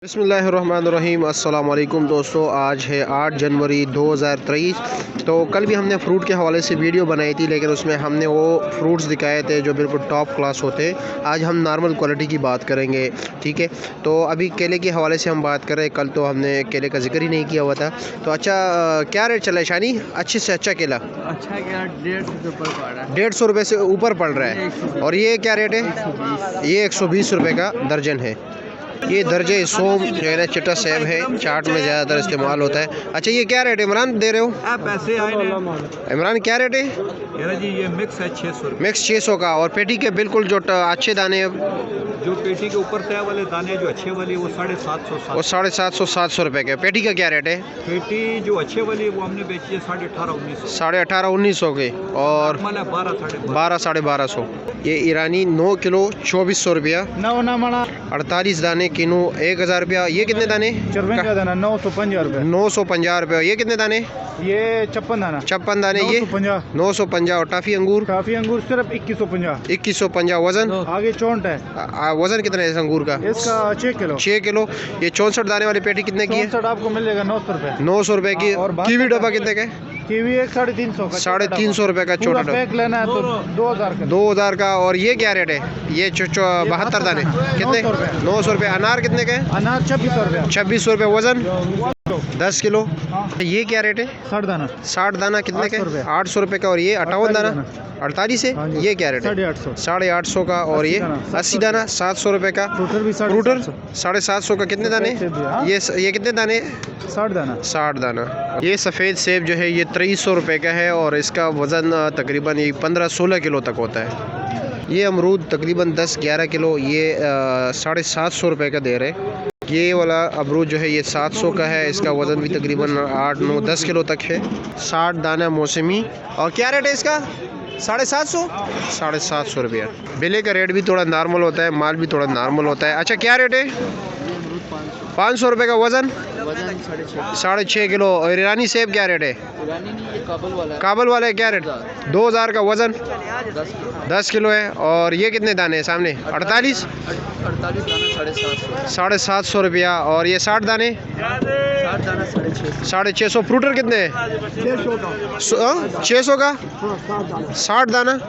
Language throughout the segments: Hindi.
बिस्मिल्लाहिर्रहमानिर्रहीम। अस्सलाम वालेकुम दोस्तों, आज है 8 जनवरी 2023। तो कल भी हमने फ़्रूट के हवाले से वीडियो बनाई थी, लेकिन उसमें हमने वो फ्रूट्स दिखाए थे जो बिल्कुल टॉप क्लास होते हैं। आज हम नॉर्मल क्वालिटी की बात करेंगे, ठीक है। तो अभी केले के हवाले से हम बात कर रहे हैं। कल तो हमने केले का जिक्र ही नहीं किया हुआ था। तो अच्छा, क्या रेट चला है शानी? अच्छे से अच्छा केला, अच्छा केला 150 रुपये पड़ रहा है। 150 रुपये से ऊपर पड़ रहा है। और ये क्या रेट है? ये 120 रुपये का दर्जन है। ये दर्जे सोम जो है ना, चिट्टा सेब है, चाट में ज़्यादातर इस्तेमाल होता है। अच्छा, ये क्या रेट है इमरान दे रहे हो? पैसे आए इमरान क्या रेट है? जी, ये मिक्स है 600 रुपये। मिक्स 600 का। और पेटी के बिल्कुल जो अच्छे दाने, जो पेटी के ऊपर तय वाले दाने जो अच्छे वाली वो 750 वो 750 700 रुपये के। पेटी का क्या रेट है? पेटी जो अच्छे वाली है वो हमने बेची है 18,500 18,500 1900 के। और 12 साढ़े 1200। ये ईरानी 9 किलो 2400 रुपया। 48 दाने किलो 1000 रुपया। ये कितने दाने? 950 रुपये। 950 रुपये। ये कितने दाने? ये 56 दाने। ये 950। और टाफ़ी अंगूर? काफ़ी अंगूर सिर्फ 2150। 2150। वज़न? आगे 64 है। वज़न कितना है इस अंगूर का? इसका 6 किलो। 6 किलो। ये 64 दाने वाली पेटी कितने की है? 64 आपको मिल जाएगा 900 रुपये। 900 रुपये की। और कीवी डब्बा कितने का? कीवी एक 350 का। 350 रुपये का छोटा डब्बा। पैक लेना है तो 2000 का। 2000 का। और ये क्या रेट है? ये 72 दाने कितने? 900 रुपये। अनार कितने का है? अनार 2600 रुपये। 2600 रुपये। वज़न 10 किलो। ये क्या रेट है? 60 दाना। 60 दाना कितने का? 800 रुपये का। और ये 58 दाना 48 है। ये क्या रेट है? 850 का। और ये 80 दाना 700 रुपये का। फ्रूटर 750 का। कितने दाने? ये कितने दाने? 60 दाना। 60 दाना। ये सफ़ेद सेब जो है ये 2300 रुपये का है। और इसका वज़न तकरीबन ये 15-16 किलो तक होता है। ये अमरूद तकरीबन 10-11 किलो, ये 750 रुपये का दे रहे। ये वाला अमरूद जो है ये 700 का है। इसका वज़न भी तकरीबन 8-9-10 किलो तक है। 60 दाना मौसमी। और क्या रेट है इसका? 750 750 रुपया। बेले का रेट भी थोड़ा नॉर्मल होता है, माल भी थोड़ा नॉर्मल होता है। अच्छा, क्या रेट है? 500 रुपये का। वज़न 6.5 किलो। और ईरानी सेब क्या रेट है? काबल वाला है। क्या रेट? 2000 का। वज़न 10 किलो है। और ये कितने दाने हैं सामने? 48 750 रुपया। और ये 60 दाने 650। फ्रूटर कितने हैं? 600 का। 60 दाना।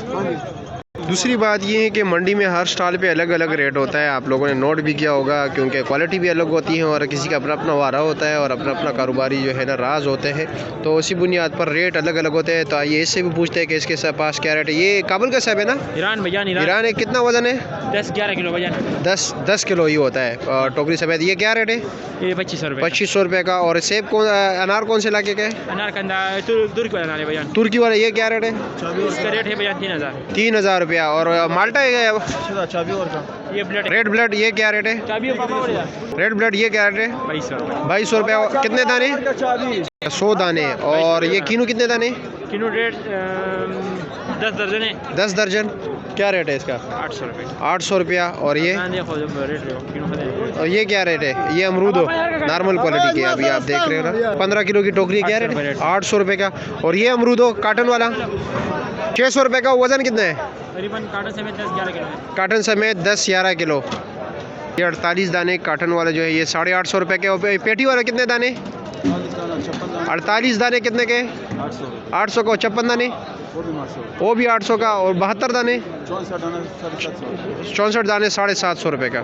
दूसरी बात ये है कि मंडी में हर स्टॉल पे अलग अलग रेट होता है। आप लोगों ने नोट भी किया होगा, क्योंकि क्वालिटी भी अलग होती है और किसी का अपना अपना वारा होता है और अपना अपना कारोबारी जो है ना राज होते हैं। तो उसी बुनियाद पर रेट अलग अलग होते हैं। तो आइए इससे भी पूछते हैं कि इसके पास क्या रेट है। ये काबुल का सेब है ना? ईरान भैया। ईरान है। कितना वज़न है? 10-11 किलो वजन। 10 किलो ही होता है। टोकरी सफ़ेद। ये क्या रेट है? ये 2500 रुपये। 2500 रुपये का। और सेब कौन, अनार कौन से इलाके का है? अनार कंदा तुर्की वाला अनार है भैया। तुर्की वाला। ये क्या रेट है? इसका रेट है भैया 3000। 3000 रुपया। और माल्टा है? ये ब्लड रेड ब्लड। ये क्या रेट है? Red blood. ये क्या रेट है? 2200 रुपया। कितने दाने? 100 दाने। और ये कीनू कितने दाने? किलो रेट 10 दर्जन है। 10 दर्जन। क्या रेट है इसका? 800 रुपये। 800 रुपया। और ये क्या रेट है? ये अमरूद हो नॉर्मल क्वालिटी के, अभी आप देख रहे हो ना, 15 किलो की टोकरी। क्या रेट है? 800 रुपये का। और ये अमरूद हो काटन वाला 600 रुपये का। वज़न कितना है? करीबन काटन समेत 10-11 किलो है। काटन समेत 10-11 किलो। ये 48 दाने काटन वाला जो है ये 850 रुपये के। और पेटी वाला कितने दाने? 48 दाने कितने के? 800 का। 56 दाने वो भी 800 का। और 72 दाने 64 दाने 750 रुपये का।